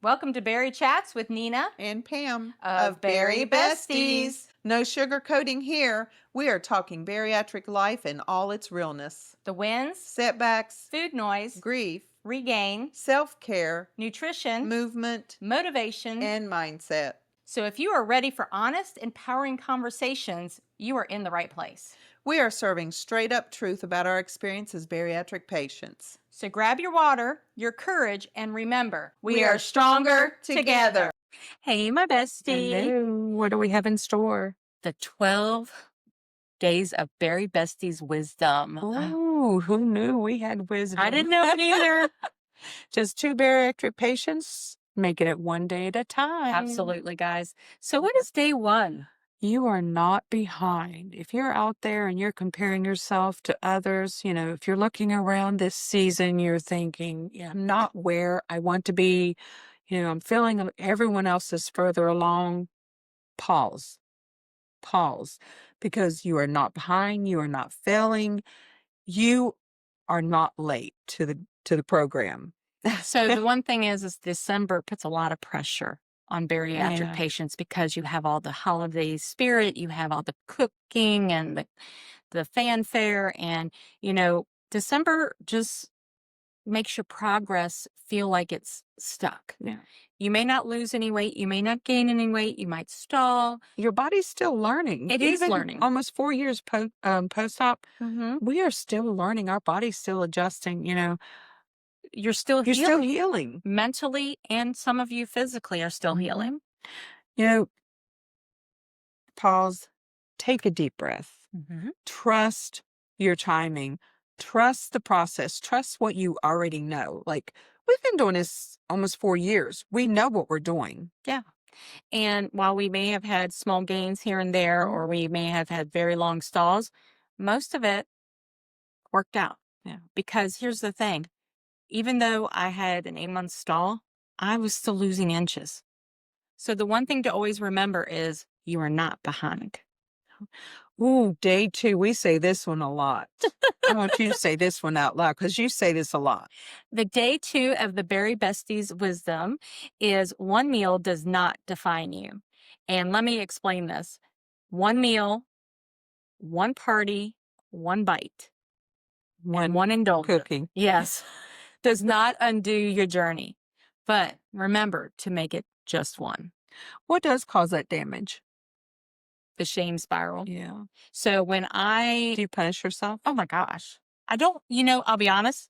Welcome to Bari-Chatz with Nina and Pam of Bari-Bestiez. No sugarcoating here. We are talking bariatric life in all its realness. The wins, Setbacks, food noise, grief, regain, self-care, nutrition, movement, motivation, and mindset. So if you are ready for honest, empowering conversations, you are in the right place. We are serving straight up truth about our experience as bariatric patients. So grab your water, your courage, and remember, we are stronger together. Hey, my bestie. Hello. What do we have in store? The 12 Days of Bari-Bestiez Wisdom. Oh, who knew we had wisdom? I didn't know it either. Just 2 bariatric patients making it one day at a time. Absolutely, guys. So what is day 1? You are not behind. If you're out there and you're comparing yourself to others, if you're looking around this season, you're thinking, yeah, I'm not where I want to be. I'm feeling everyone else is further along. Pause, because you are not behind. You are not failing. You are not late to the program. So the one thing is December puts a lot of pressure on bariatric Yeah. patients because you have all the holiday spirit, you have all the cooking and the fanfare, and December just makes your progress feel like it's stuck. Yeah. You may not lose any weight, you may not gain any weight, you might stall. Your body's still learning. It is Even learning. Almost 4 years post-op, Mm-hmm. we are still learning. Our body's still adjusting. You're still You're healing. still healing. Mentally, and some of you physically are still healing. Pause. Take a deep breath. Mm-hmm. Trust your timing. Trust the process. Trust what you already know. Like, we've been doing this almost 4 years. We know what we're doing. Yeah. And while we may have had small gains here and there, or we may have had very long stalls, most of it worked out. Yeah. Because here's the thing, even though I had an 8-month stall, I was still losing inches. So the one thing to always remember is you are not behind. Ooh, day 2. We say this one a lot. I want you to say this one out loud because you say this a lot. The day 2 of the Bari-Bestiez Wisdom is one meal does not define you. And let me explain this. One meal, one party, one bite, and one indulgence. Cooking. Yes. Does not undo your journey. But remember to make it just one. What does cause that damage? The shame spiral. Yeah. So when Do you punish yourself? oh my gosh, I don't, I'll be honest.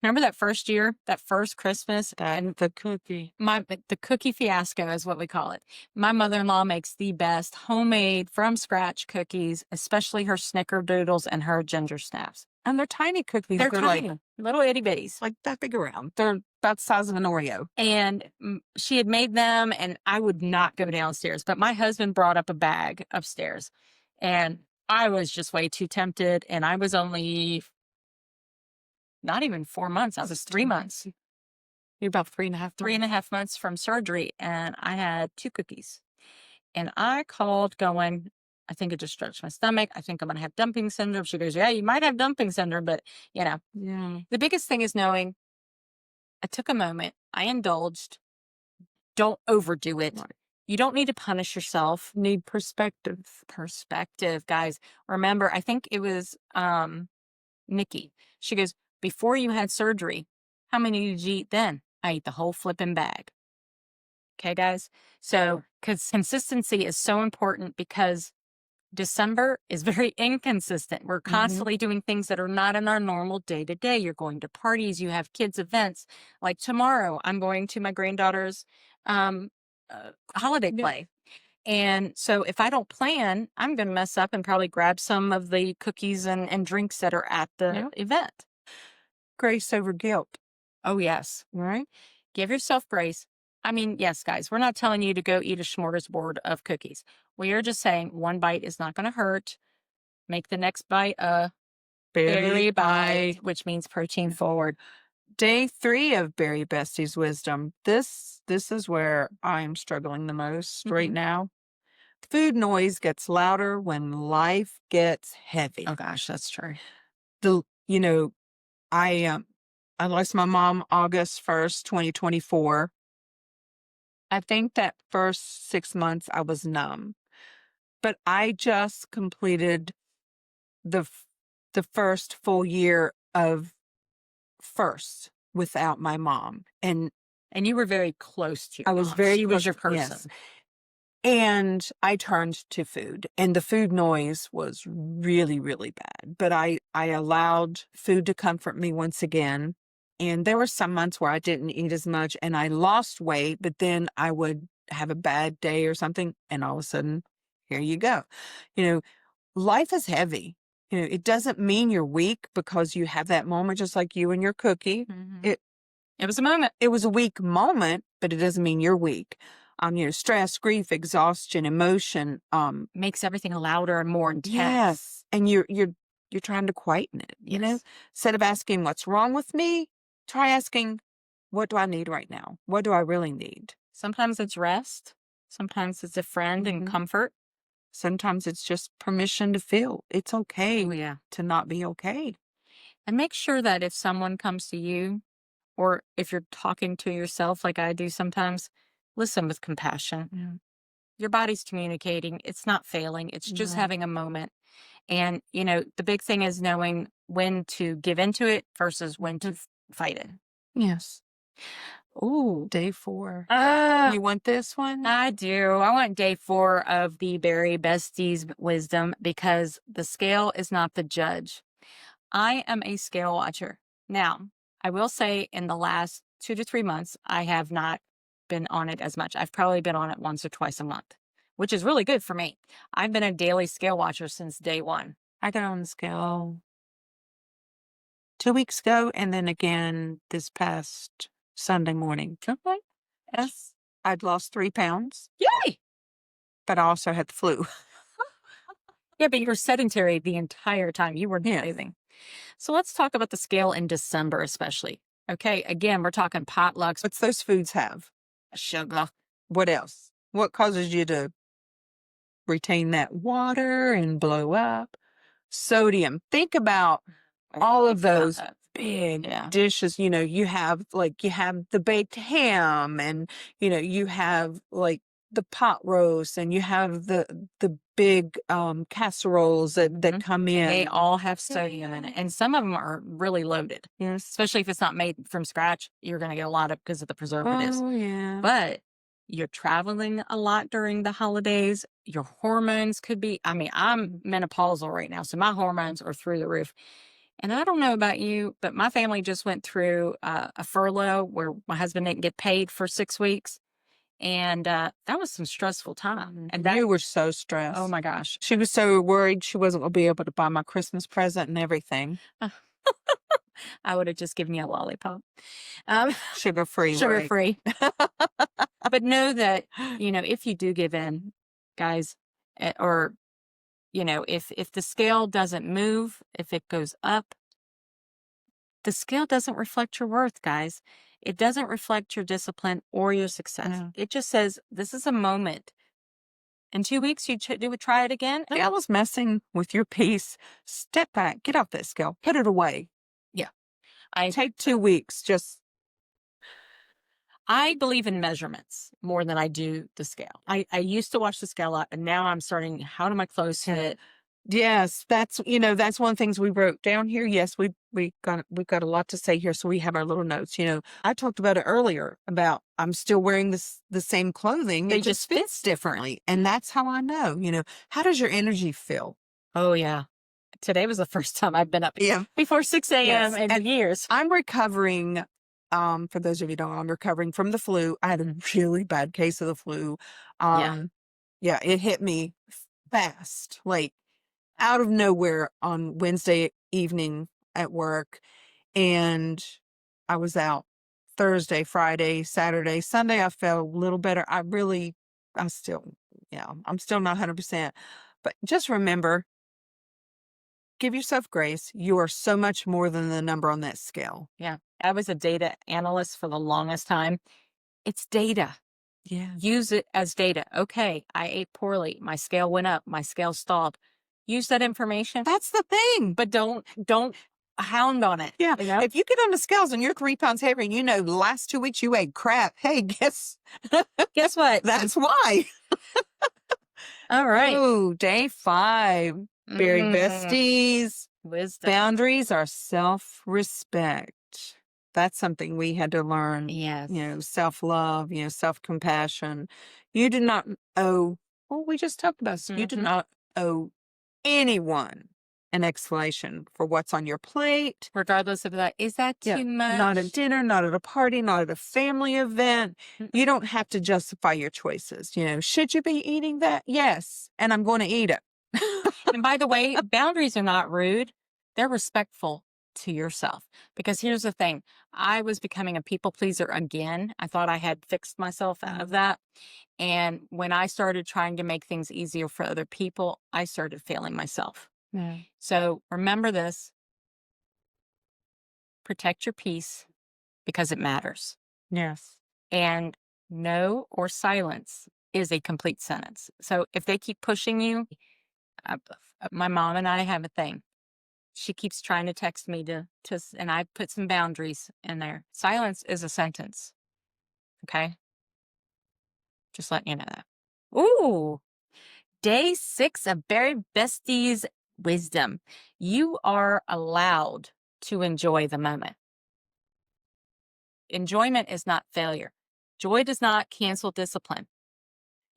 Remember that first year, that first Christmas, and The cookie. the cookie fiasco is what we call it. My mother-in-law makes the best homemade from scratch cookies, especially her snickerdoodles and her ginger snaps. And they're tiny cookies. They're tiny, like little itty bitties. like that big around. They're about the size of an Oreo. And she had made them, and I would not go downstairs. But my husband brought up a bag upstairs, and I was just way too tempted. And I was only not even 4 months. I was 3 months. You're about 3.5. 3.5 months from surgery, and I had 2 cookies. And I called going, I think it just stretched my stomach. I think I'm going to have dumping syndrome. She goes, yeah, you might have dumping syndrome, but Yeah. the biggest thing is knowing I took a moment, I indulged. Don't overdo it. Right. You don't need to punish yourself. Need perspective. Perspective, guys. Remember, I think it was Nikki. She goes, before you had surgery, how many did you eat then? I ate the whole flipping bag. Okay, guys? So consistency is so important because December is very inconsistent. We're constantly doing things that are not in our normal day-to-day. You're going to parties, you have kids' events. Like tomorrow, I'm going to my granddaughter's holiday play. And so if I don't plan, I'm going to mess up and probably grab some of the cookies and drinks that are at the event. Grace over guilt. Oh, yes. Right? Give yourself grace. I mean, yes, guys, we're not telling you to go eat a smorgasbord of cookies. We are just saying one bite is not going to hurt. Make the next bite a berry bite, which means protein forward. Day 3 of Bari-Bestiez Wisdom. This is where I'm struggling the most right now. Food noise gets louder when life gets heavy. Oh gosh, that's true. I lost my mom August 1st, 2024. I think that first 6 months I was numb, but I just completed the f the first full year of first without my mom, and And you were very close to I your was mom. very She was close. your Yes. person. And I turned to food, and the food noise was really, really bad. But I allowed food to comfort me once again. And there were some months where I didn't eat as much and I lost weight, but then I would have a bad day or something, and all of a sudden, here you go. You know, life is heavy. It doesn't mean you're weak because you have that moment, just like you and your cookie. It It was a moment. it was a weak moment, but it doesn't mean you're weak. Stress, grief, exhaustion, emotion. Makes everything louder and more intense. Yes, and you're trying to quieten it. Yes. Instead of asking what's wrong with me, try asking, what do I need right now? What do I really need? Sometimes it's rest. Sometimes it's a friend and Mhm. comfort. Sometimes it's just permission to feel. It's okay Oh, yeah. to not be okay. And make sure that if someone comes to you, or if you're talking to yourself like I do sometimes, listen with compassion. Yeah. Your body's communicating. It's not failing. It's just Right. having a moment. And, the big thing is knowing when to give into it versus when to fight it. Yes. Ooh. Day 4. Ah, You want this one? I do. I want day 4 of the Bari-Bestiez Wisdom because the scale is not the judge. I am a scale watcher. Now, I will say in the last 2 to 3 months, I have not been on it as much. I've probably been on it once or twice a month, which is really good for me. I've been a daily scale watcher since day 1. I got on the scale 2 weeks ago, and then again this past Sunday morning. Okay. Yes, I'd lost 3 pounds, Yay! but I also had the flu. Yeah, but you were sedentary the entire time. You were Yes. moving. So let's talk about the scale in December, especially. Okay, again, we're talking potlucks, What's those foods have? sugar. What else? What causes you to retain that water and blow up? Sodium. Think about all of those big Yeah. dishes. You have the baked ham, and you have like the pot roast, and you have the big casseroles that come in. They all have sodium in it, and some of them are really loaded. Yes. Especially if it's not made from scratch, you're going to get a lot of because of the preservatives. Oh yeah. But you're traveling a lot during the holidays. Your hormones could be, I'm menopausal right now, so my hormones are through the roof. And I don't know about you, but my family just went through a furlough where my husband didn't get paid for 6 weeks. And that was some stressful time. And You were so stressed. oh my gosh. She was so worried she wasn't going to be able to buy my Christmas present and everything. I would have just given you a lollipop. Um, Sugar-free. Sugar right? free. But know that, if you do give in, guys, or, if the scale doesn't move, if it goes up, the scale doesn't reflect your worth, guys. It doesn't reflect your discipline or your success. No. It just says, this is a moment. In 2 weeks, you try it again. I was messing with your peace. Step back. Get off that scale. Put it away. I Take 2 weeks. Just I believe in measurements more than I do the scale. I used to watch the scale a lot, and now I'm starting, how do my clothes fit? yes, that's one of the things we wrote down here. Yes, we've got a lot to say here, so we have our little notes. I talked about it earlier about I'm still wearing the same clothing. They It just just fit fits differently, and that's how I know. How does your energy feel? Oh, yeah. Today was the first time I've been up Yeah. before 6 a.m. Yes, in and years. I'm recovering. For those of you who don't know, I'm recovering from the flu. I had a really bad case of the flu. Yeah. Yeah, it hit me fast, like out of nowhere on Wednesday evening at work. And I was out Thursday, Friday, Saturday, Sunday. I felt a little better. I'm still not 100%. But just remember, give yourself grace. You are so much more than the number on that scale. Yeah. I was a data analyst for the longest time. It's data. Yeah. Use it as data. Okay, I ate poorly. My scale went up. My scale stalled. Use that information, That's the thing. but don't hound on it. Yeah. You know? If you get on the scales and you're 3 pounds heavier and you know the last 2 weeks you ate crap, hey, guess what? that's why. All right. Oh, day 5. Berry besties. Wisdom. Boundaries are self-respect. That's something we had to learn. Yes. You know, self-love, you know, self-compassion. You do not owe, well, we just talked about this. You do not owe anyone an explanation for what's on your plate. Regardless of that. Is that too much? Not at dinner, not at a party, not at a family event. You don't have to justify your choices. You know, should you be eating that? Yes. And I'm going to eat it. And by the way, boundaries are not rude. They're respectful to yourself. Because here's the thing. I was becoming a people pleaser again. I thought I had fixed myself out of that. And when I started trying to make things easier for other people, I started failing myself. Yeah. So remember this. Protect your peace because it matters. Yes. And no or silence is a complete sentence. So if they keep pushing you, my mom and I have a thing. She keeps trying to text me and I put some boundaries in there. Silence is a sentence. Okay. Just letting you know that. Ooh, day 6 of Bari-Bestiez Wisdom. You are allowed to enjoy the moment. Enjoyment is not failure. Joy does not cancel discipline.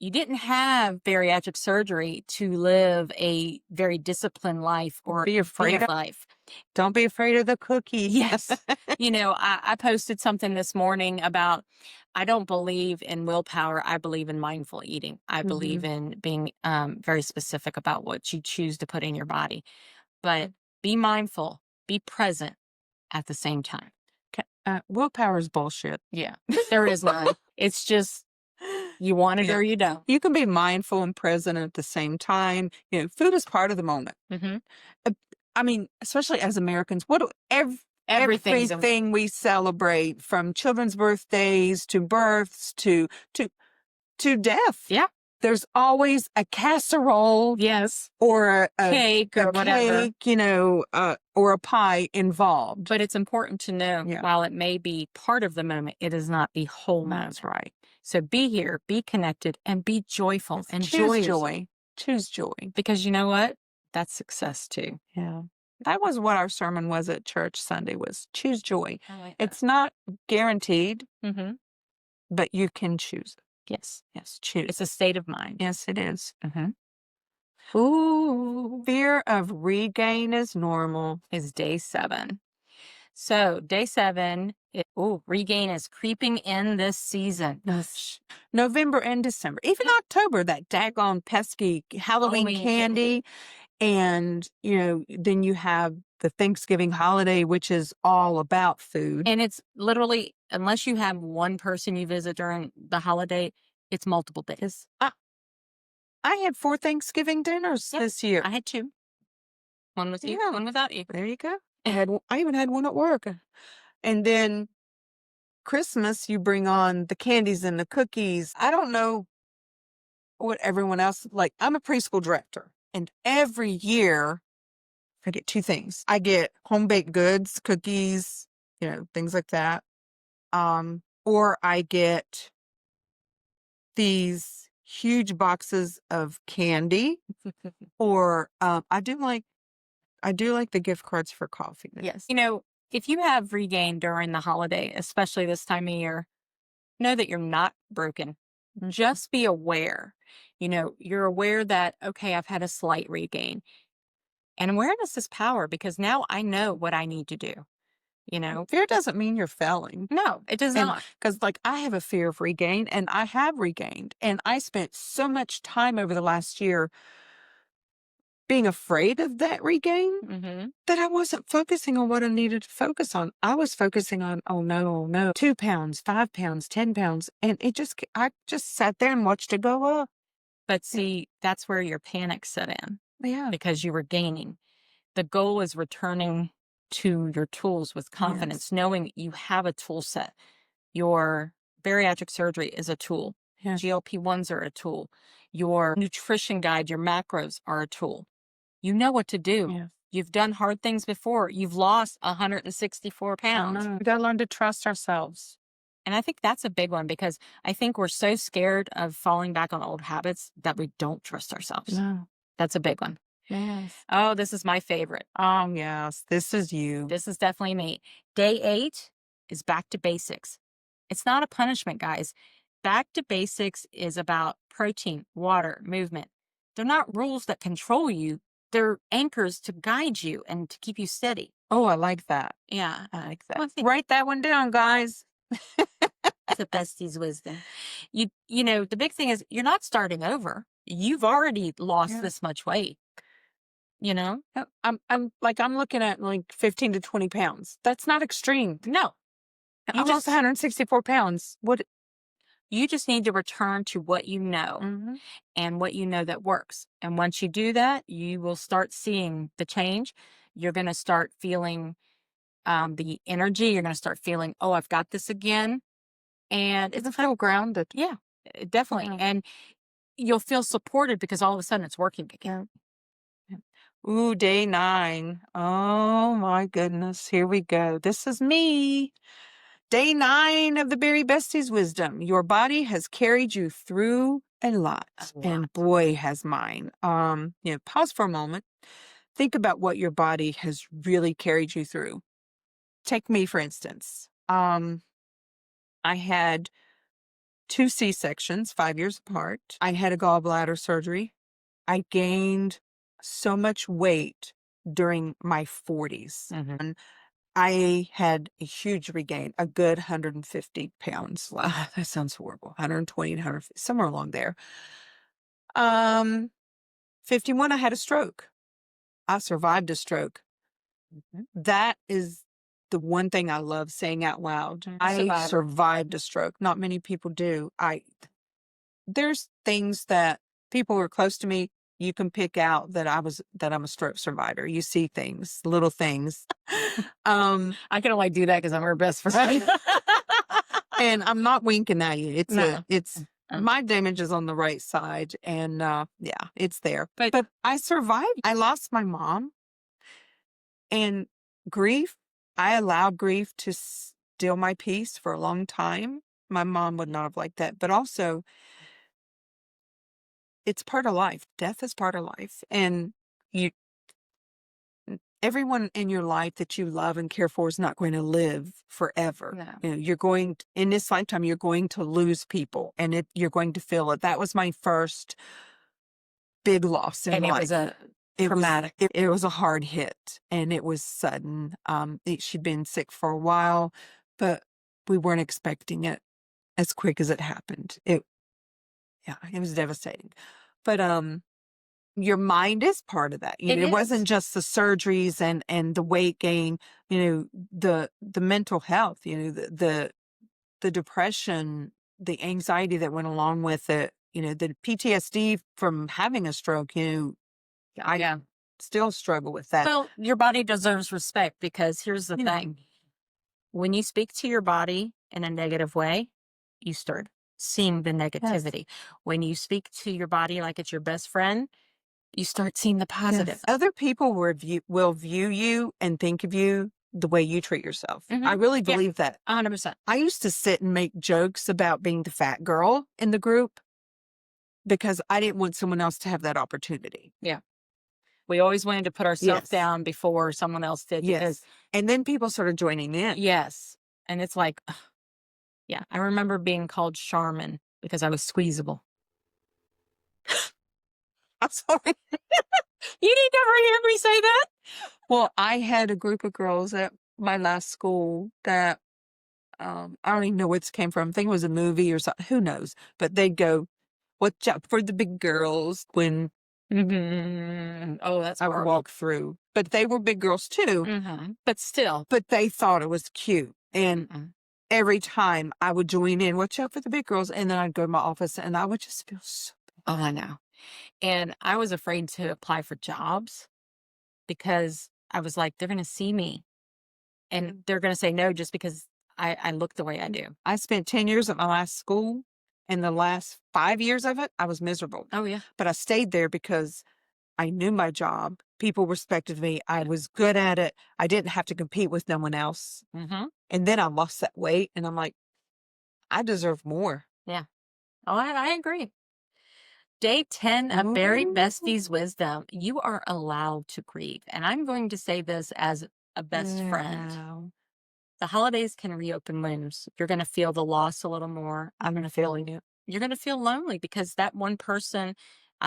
You didn't have bariatric surgery to live a very disciplined life or be afraid of life. Don't be afraid of the cookie. Yes. You know, I posted something this morning about, I don't believe in willpower. I believe in mindful eating. I believe in being very specific about what you choose to put in your body. But be mindful, be present at the same time. Willpower is bullshit. Yeah, there is none. It's just, you want it or you don't. You can be mindful and present at the same time. You know, food is part of the moment. I mean, especially as Americans, everything we celebrate, from children's birthdays to births to death. Yeah. There's always a casserole, Yes, or a cake or whatever, cake, you know, or a pie involved. but it's important to know, while it may be part of the moment, it is not the whole moment. That's right. So be here, be connected, and be joyful. And Choose joy. Choose joy. Because you know what? That's success too. Yeah. That was what our sermon was at church Sunday, was choose joy. I like It's not guaranteed, that. but you can choose it. Yes. Yes, choose. It's a state of mind. Yes, it is. Ooh. Fear of regain is normal. Is day 7. So day 7, regain is creeping in this season. November and December, even October, that daggone pesky Halloween candy. And, you know, then you have the Thanksgiving holiday, which is all about food. And it's literally, unless you have one person you visit during the holiday, it's multiple days. I had 4 Thanksgiving dinners this year. I had 2. One with you, one without you. There you go. I even had one at work. And then Christmas, you bring on the candies and the cookies. I don't know what everyone else, like, I'm a preschool director, and every year I get 2 things. I get home baked goods, cookies, you know, things like that. Or I get these huge boxes of candy, or I do like the gift cards for coffee. Yes. You know, if you have regain during the holiday, especially this time of year, know that you're not broken. Just be aware. You know, you're aware that, okay, I've had a slight regain. And awareness is power, because now I know what I need to do. You know, fear doesn't mean you're failing. No, it does not. Because, like, I have a fear of regain, and I have regained. And I spent so much time over the last year being afraid of that regain that I wasn't focusing on what I needed to focus on. I was focusing on, oh no, 2 pounds, 5 pounds, 10 pounds. And I just sat there and watched it go up. But see, that's where your panic set in. Yeah. Because you were gaining. The goal is returning to your tools with confidence, knowing you have a tool set. Your bariatric surgery is a tool. GLP-1s are a tool. Your nutrition guide, your macros are a tool. You know what to do. You've done hard things before. You've lost 164 pounds. We got to learn to trust ourselves. And I think that's a big one because I think we're so scared of falling back on old habits that we don't trust ourselves. No. That's a big one. Yes. Oh, this is my favorite. Oh, yes. This is you. This is definitely me. Day 8 is back to basics. It's not a punishment, guys. Back to basics is about protein, water, movement. They're not rules that control you. They're anchors to guide you and to keep you steady. Oh, I like that. Yeah. I like that. Well, Write that one down, guys. The Bestiez Wisdom. You know, the big thing is you're not starting over. You've already lost this much weight. You know? I'm looking at like 15 to 20 pounds. That's not extreme. No. I lost 164 pounds. What? You just need to return to what you know and what you know that works. And once you do that, you will start seeing the change. You're going to start feeling the energy. You're going to start feeling, oh, I've got this again. And It's feel grounded. Yeah, definitely. And you'll feel supported because all of a sudden it's working again. Ooh, day 9. Oh my goodness. Here we go. This is me. Day 9 of the Bari-Bestiez Wisdom. Your body has carried you through a lot. And boy, has mine. Pause for a moment. Think about what your body has really carried you through. Take me, for instance. I had 2 C-sections, 5 years apart. I had a gallbladder surgery. I gained so much weight during my 40s. And I had a huge regain, a good 150 pounds. Wow, that sounds horrible. 120, 150, somewhere along there. 51, I had a stroke. I survived a stroke. That is the one thing I love saying out loud. I survived a stroke. Not many people do. There's things that people who are close to me, you can pick out that I'm a stroke survivor. You see things, little things. I can only do that because I'm her best friend. And I'm not winking at you. It's my damage is on the right side, and it's there. But I survived. I lost my mom, and grief. I allowed grief to steal my peace for a long time. My mom would not have liked that, but also, it's part of life. Death is part of life, and everyone in your life that you love and care for is not going to live forever. No. You're going in this lifetime, you're going to lose people, and you're going to feel it. That was my first big loss in life. It was a traumatic. It was a hard hit, and it was sudden. She'd been sick for a while, but we weren't expecting it as quick as it happened. It was devastating. But your mind is part of that. It wasn't just the surgeries and the weight gain, the mental health, the depression, the anxiety that went along with it, the PTSD from having a stroke, I still struggle with that. Well, your body deserves respect because here's the thing. When you speak to your body in a negative way, you start seeing the negativity. When you speak to your body like it's your best friend, you start seeing the positive. Other people will view you and think of you the way you treat yourself. I really believe that. 100%. I used to sit and make jokes about being the fat girl in the group because I didn't want someone else to have that opportunity. Yeah. We always wanted to put ourselves down before someone else did. Yes. And then people started joining in. Yes. And it's like, I remember being called Charmin because I was squeezable. I'm sorry. You didn't ever hear me say that? Well, I had a group of girls at my last school that I don't even know where this came from. I think it was a movie or something. Who knows? But they'd go, "Watch out for the big girls," when oh, that's I would walk through. But they were big girls too. But still. But they thought it was cute. And every time I would join in, "Watch out for the big girls," and then I'd go to my office and I would just feel so bad. Oh, I know. And I was afraid to apply for jobs because I was like, they're going to see me and they're going to say no just because I look the way I do. I spent 10 years at my last school, and the last 5 years of it, I was miserable. Oh, yeah. But I stayed there because I knew my job People respected me. I was good at it. I didn't have to compete with no one else. Mm-hmm. And then I lost that weight and I'm like, I deserve more. Yeah. Oh, I agree. Day 10 of Ooh. Bari-Bestiez Wisdom. You are allowed to grieve. And I'm going to say this as a best friend. Wow. The holidays can reopen wounds. You're going to feel the loss a little more. I'm feeling it. You're going to feel lonely because that one person,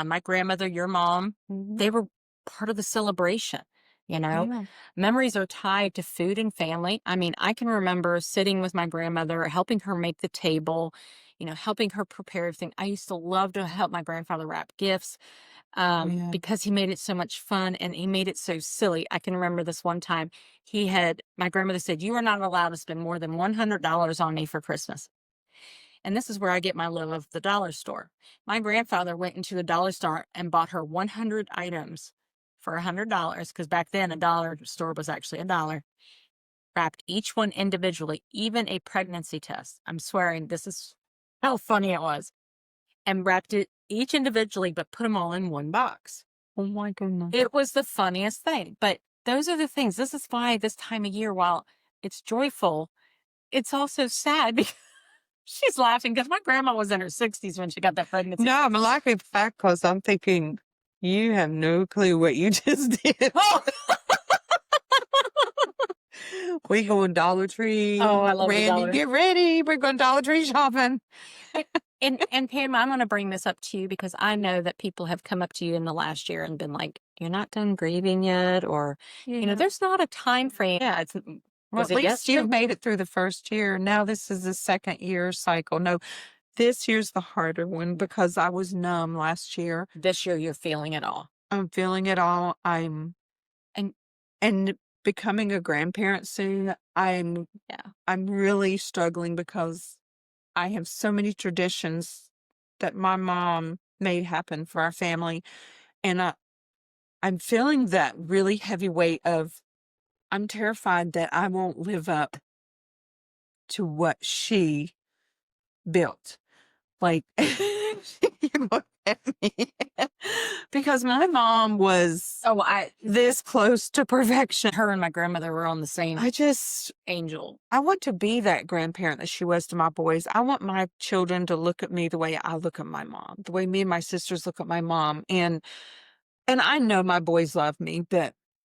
my grandmother, your mom, Mhm. they were part of the celebration. You know, Yeah. memories are tied to food and family. I mean, I can remember sitting with my grandmother, helping her make the table, helping her prepare everything. I used to love to help my grandfather wrap gifts Yeah. because he made it so much fun and he made it so silly. I can remember this one time my grandmother said, "You are not allowed to spend more than $100 on me for Christmas." And this is where I get my love of the dollar store. My grandfather went into the dollar store and bought her 100 items for $100 because back then a dollar store was actually a dollar. Wrapped each one individually, even a pregnancy test. I'm swearing this is how funny it was. And wrapped it each individually, but put them all in one box. Oh my goodness. It was the funniest thing. But those are the things. This is why this time of year, while it's joyful, it's also sad because she's laughing because my grandma was in her 60s when she got that pregnancy. No, I'm laughing back because I'm thinking, you have no clue what you just did. Oh, We going Dollar Tree. Oh, I love the Randy, Dollar. get ready. We're going Dollar Tree shopping. and Pam, I'm going to bring this up to you because I know that people have come up to you in the last year and been like, "You're not done grieving yet," or there's not a time frame. Yeah, it's Well, was at it least yesterday? you've made it through the first year. Now this is the second year cycle. No, this year's the harder one because I was numb last year. This year you're feeling it all. I'm feeling it all. And And becoming a grandparent soon, I'm really struggling because I have so many traditions that my mom made happen for our family. And I'm feeling that really heavy weight of I'm terrified that I won't live up to what she built. Like, you look at me. Because my mom was this close to perfection. her and my grandmother were on the same angel. I want to be that grandparent that she was to my boys. I want my children to look at me the way I look at my mom, the way me and my sisters look at my mom. And I know my boys love me,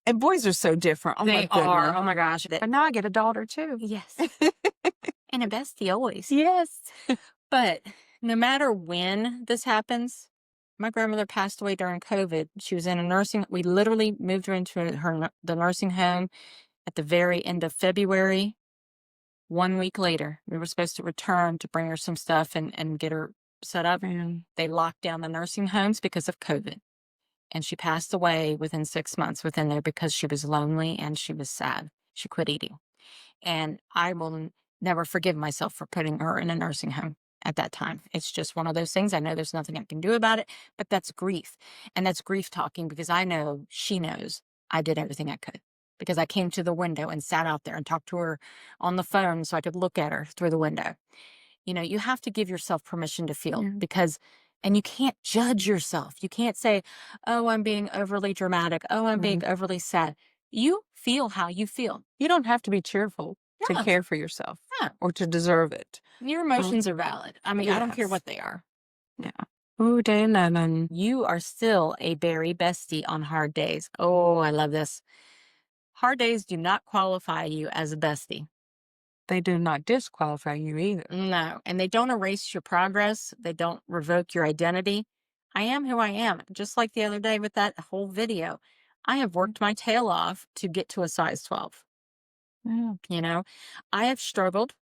and boys are so different. Oh my They are. goodness. Oh my gosh. But now I get a daughter too. Yes. And a bestie always. Yes. But no matter when this happens, my grandmother passed away during COVID. She was in a nursing. We literally moved her into the nursing home at the very end of February. 1 week later, we were supposed to return to bring her some stuff and get her set up. Man. They locked down the nursing homes because of COVID. And she passed away within 6 months within there because she was lonely and she was sad. She quit eating. And I will never forgive myself for putting her in a nursing home at that time. It's just one of those things. I know there's nothing I can do about it, but that's grief. And that's grief talking because I know she knows I did everything I could because I came to the window and sat out there and talked to her on the phone so I could look at her through the window. You have to give yourself permission to feel and you can't judge yourself. You can't say, "Oh, I'm being overly dramatic. Oh, I'm being overly sad." You feel how you feel. You don't have to be cheerful to Yeah. care for yourself Yeah. or to deserve it. Your emotions are valid. I mean, I don't care Yes. what they are. Yeah. Ooh, day 11. You are still a Bari bestie on hard days. Oh, I love this. Hard days do not qualify you as a bestie. They do not disqualify you either. No, and they don't erase your progress. They don't revoke your identity. I am who I am. Just like the other day with that whole video, I have worked my tail off to get to a size 12. Yeah. I have struggled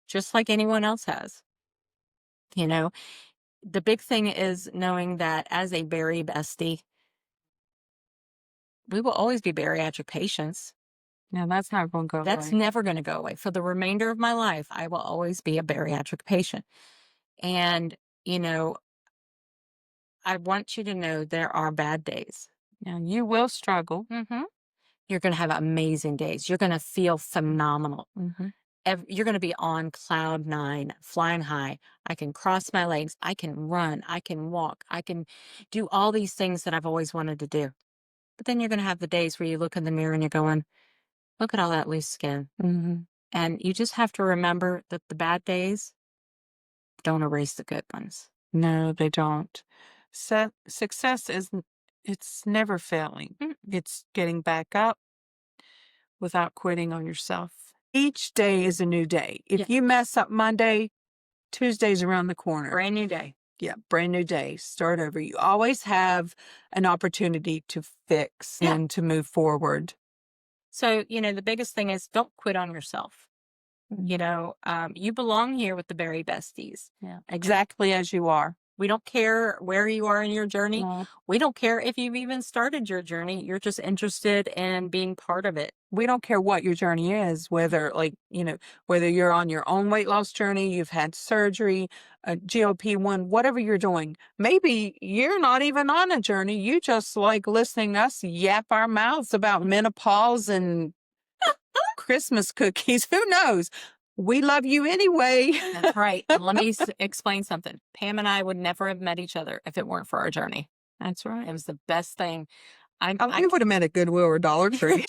just like anyone else has. The big thing is knowing that as a Bari bestie, we will always be bariatric patients. No, that's not going to go That's away. never going to go away. For the remainder of my life, I will always be a bariatric patient. And, I want you to know there are bad days. Now, you will struggle. Mm-hmm. You're going to have amazing days. You're going to feel phenomenal. Mm-hmm. You're going to be on cloud 9, flying high. I can cross my legs. I can run. I can walk. I can do all these things that I've always wanted to do. But then you're going to have the days where you look in the mirror and you're going, look at all that loose skin. And you just have to remember that the bad days don't erase the good ones. No, they don't. Success isn't, it's never failing. It's getting back up without quitting on yourself. Each day is a new day. If you mess up Monday, Tuesday's around the corner. Brand new day. Yeah, brand new day. Start over. You always have an opportunity to fix and to move forward. So, the biggest thing is don't quit on yourself. You belong here with the Bari-Besties. Yeah, exactly as you are. We don't care where you are in your journey. No. We don't care if you've even started your journey. You're just interested in being part of it. We don't care what your journey is, whether whether you're on your own weight loss journey, you've had surgery, a GLP-1, whatever you're doing. Maybe you're not even on a journey. You just like listening to us yap our mouths about menopause and Christmas cookies. Who knows? We love you anyway. That's right. Let me explain something. Pam and I would never have met each other if it weren't for our journey. That's right. It was the best thing. We would have met at Goodwill or Dollar Tree.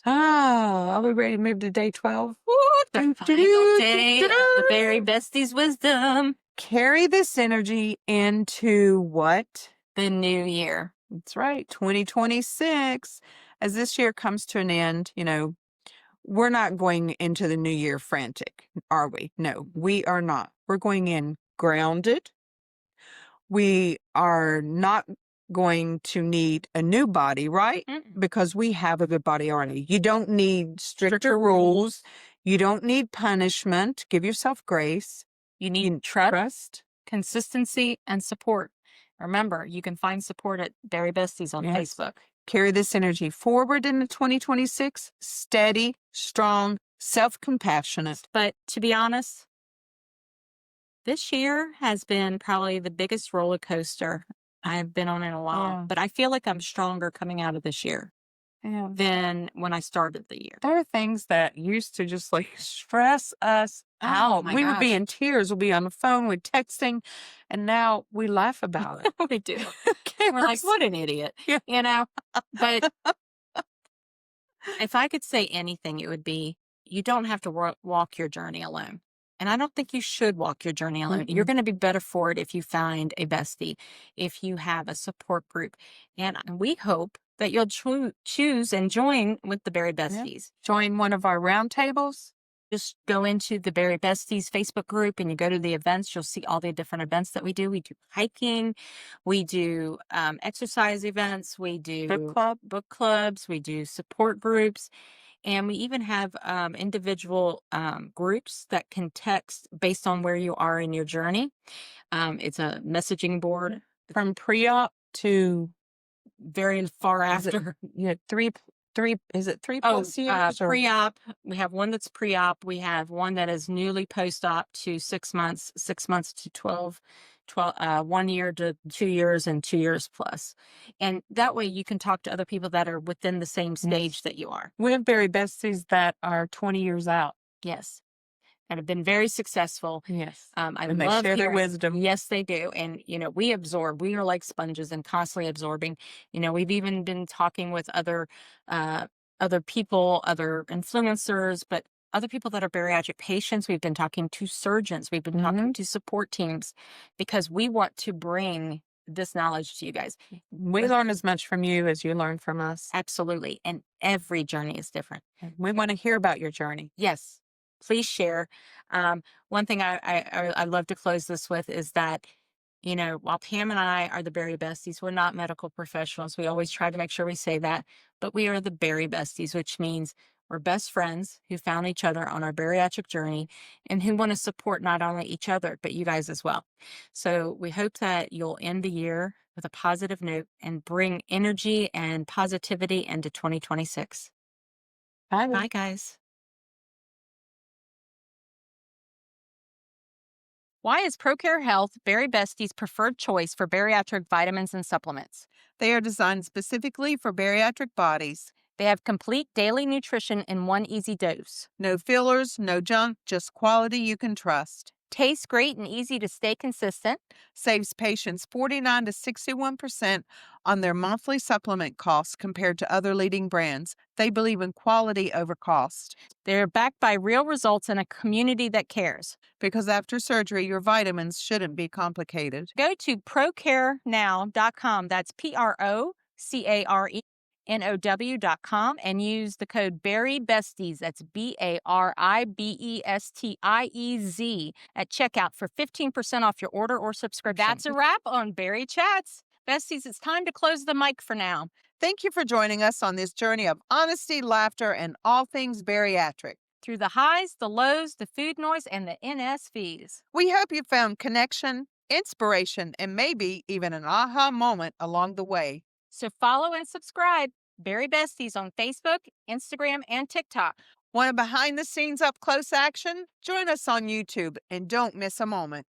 Are we ready to move to day 12? The final day of the Bari-Bestiez Wisdom. Carry this energy into what? The new year. That's right. 2026. As this year comes to an end, we're not going into the new year frantic, are we? No, we are not. We're going in grounded. We are not going to need a new body, right? Because we have a good body already. You don't need stricter rules. You don't need punishment. Give yourself grace. You need trust, consistency, and support. Remember, you can find support at Bari-Besties on Facebook. Carry this energy forward into 2026, steady, strong, self-compassionate. But to be honest, this year has been probably the biggest roller coaster I've been on in a while. Yeah. But I feel like I'm stronger coming out of this year than when I started the year. There are things that used to just stress us out. We would be in tears. We'll be on the phone, we're texting, and now we laugh about it. We do. We're like, what an idiot. But if I could say anything, it would be, you don't have to walk your journey alone. And I don't think you should walk your journey alone. You're going to be better for it if you find a bestie, if you have a support group. And we hope that you'll choose and join with the Bari-Besties. Join one of our roundtables. Just go into the Bari-Besties Facebook group and you go to the events. You'll see all the different events that we do. We do hiking. We do exercise events. We do book clubs. We do support groups. And we even have individual groups that can text based on where you are in your journey. It's a messaging board. From pre-op to very far after. Is it 3+ years? Pre-op. We have one that's pre-op. We have one that is newly post-op to 6 months, 6 months to 12, 1 year to 2 years, and 2 years plus. And that way you can talk to other people that are within the same stage that you are. We have Bari-Besties that are 20 years out. Yes. And have been very successful. Yes. And they share their wisdom. Yes, they do. And, we absorb. We are like sponges and constantly absorbing. We've even been talking with other people, other influencers, but other people that are bariatric patients. We've been talking to surgeons. We've been talking to support teams because we want to bring this knowledge to you guys. We learn as much from you as you learn from us. Absolutely. And every journey is different. We want to hear about your journey. Yes. Please share. One thing I love to close this with is that, while Pam and I are the Bari-Besties, we're not medical professionals. We always try to make sure we say that, but we are the Bari-Besties, which means we're best friends who found each other on our bariatric journey and who want to support not only each other, but you guys as well. So we hope that you'll end the year with a positive note and bring energy and positivity into 2026. Bye. Bye, guys. Why is ProCare Health Bari-Bestie's preferred choice for bariatric vitamins and supplements? They are designed specifically for bariatric bodies. They have complete daily nutrition in one easy dose. No fillers, no junk, just quality you can trust. Tastes great and easy to stay consistent. Saves patients 49 to 61% on their monthly supplement costs compared to other leading brands. They believe in quality over cost. They're backed by real results and a community that cares. Because after surgery, your vitamins shouldn't be complicated. Go to procarenow.com. That's PROCARENOW.com and use the code Bari-Bestiez. That's BARIBESTIEZ at checkout for 15% off your order or subscription. That's a wrap on Bari-Chatz. Besties, it's time to close the mic for now. Thank you for joining us on this journey of honesty, laughter, and all things bariatric. Through the highs, the lows, the food noise, and the NSVs. We hope you found connection, inspiration, and maybe even an aha moment along the way. So follow and subscribe Bari-Bestiez on Facebook, Instagram, and TikTok. Want a behind-the-scenes up-close action? Join us on YouTube and don't miss a moment.